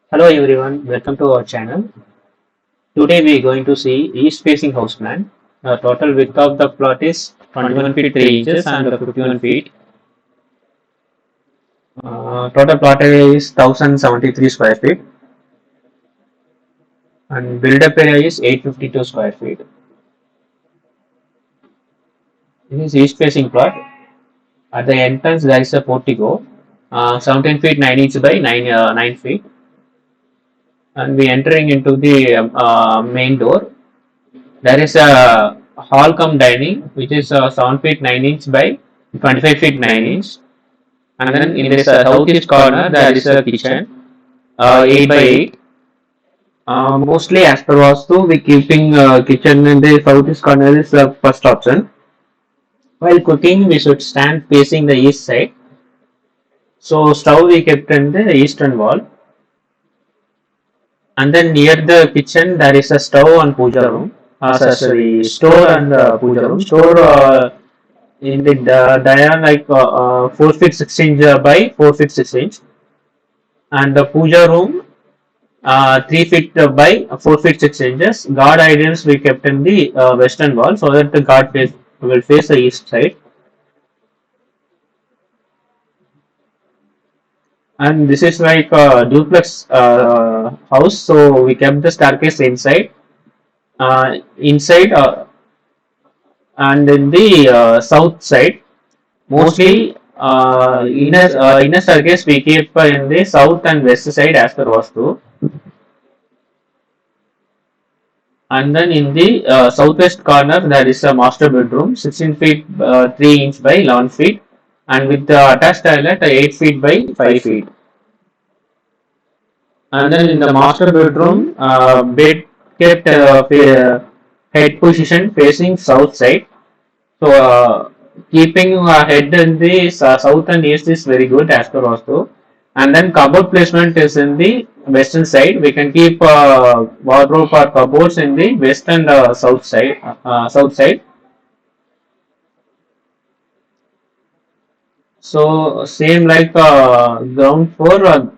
Hello everyone, welcome to our channel. Today we are going to see east facing house plan. The total width of the plot is 21 feet 3 inches and 51 feet. Total plot area is 1073 square feet and build up area is 852 square feet. This is east facing plot. At the entrance there is a portico, 17 feet 9 inches by 9 feet, and we entering into the main door. There is a hall cum dining which is 7 feet 9 inch by 25 feet 9 inch, and then in this southeast corner there is a kitchen 8 by 8. Mostly as per Vastu, we keeping kitchen in the southeast corner is the first option. While cooking, we should stand facing the east side. So stove we kept in the eastern wall, and then near the kitchen there is a stove and puja room. Sorry, store and puja room. Store in the diameter like 4 feet 6 inch by 4 feet 6 inch, and the puja room 3 feet by 4 feet 6 inches. Guard items we kept in the western wall so that the guard will face the east side. And this is like a duplex house, so we kept the staircase inside. Inside and in the south side, mostly inner staircase we keep in the south and west side as per Vastu. And then in the southwest corner there is a master bedroom 16 feet 3 inch by 11 feet, and with the attached toilet 8 feet by 5 feet. And then in the master bedroom, bed kept head position facing south side. So keeping head in the south and east is very good as per Vastu. And then cupboard placement is in the western side. We can keep wardrobe or cupboards in the west and south side. South side. So same like ground floor,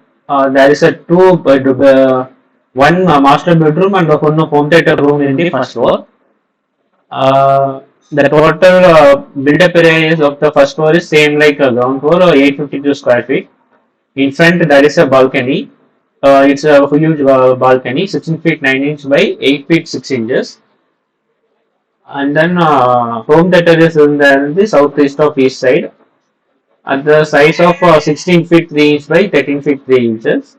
there is a two bedroom, one master bedroom and one home theater room in the first floor. The total build-up area of the first floor is same like ground floor, 852 square feet. In front there is a balcony. It's a huge balcony, 16 feet 9 inch by 8 feet 6 inches. And then home theater is in the southeast of east side at the size of 16 feet 3 inch by 13 feet 3 inches.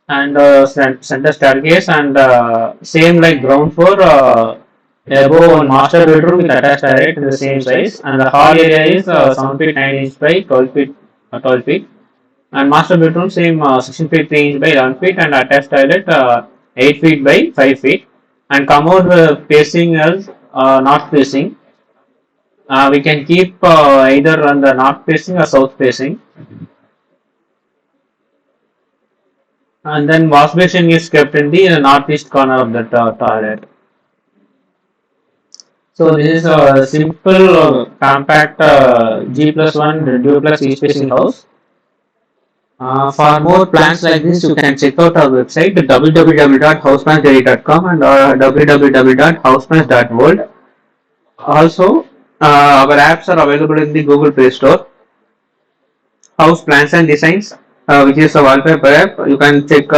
And center staircase and same like ground floor, above one master bedroom with attached toilet in the same size, and the hall area is 7 feet 9 inch by 12 feet, and master bedroom same 16 feet 3 inch by 11 feet, and attached toilet 8 feet by 5 feet, and commode facing as north facing. We can keep either on the north facing or south facing. And then wash basin is kept in the northeast corner of the toilet. So this is a simple compact G+1 duplex east facing house. For more plans like this, you can check out our website www.houseplansdaily.com and www.houseplans.world. Also, our apps are available in the Google Play Store. House Plans and Designs, which is a wallpaper app. You can check.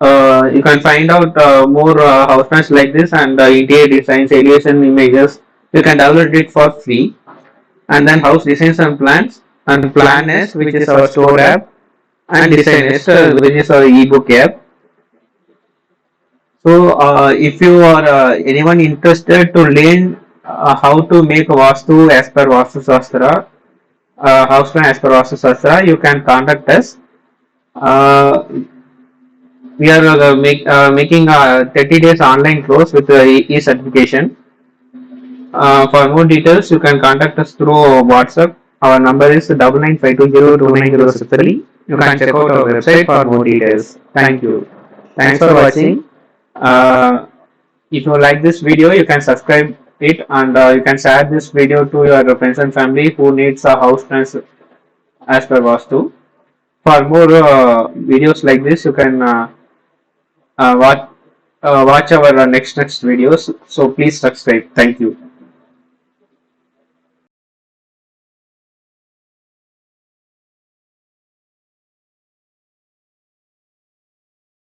You can find out more house plans like this and interior designs, elevation images. You can download it for free. And then house designs and plans and PlanNest, which is our store app, and DesignNest, which is our ebook app. So if you are anyone interested to learn how to make Vastu as per Vastu Shastra, house plan as per Vastu Shastra, you can contact us. We are making a 30 days online course with e-certification. For more details, you can contact us through WhatsApp. Our number is 9952029063. You can check out our website for more details. Thank you. Thanks for watching. If you like this video, you can subscribe it, and you can share this video to your friends and family who needs a house plans as per Vastu. For more videos like this, you can watch our next videos. So please subscribe. Thank you.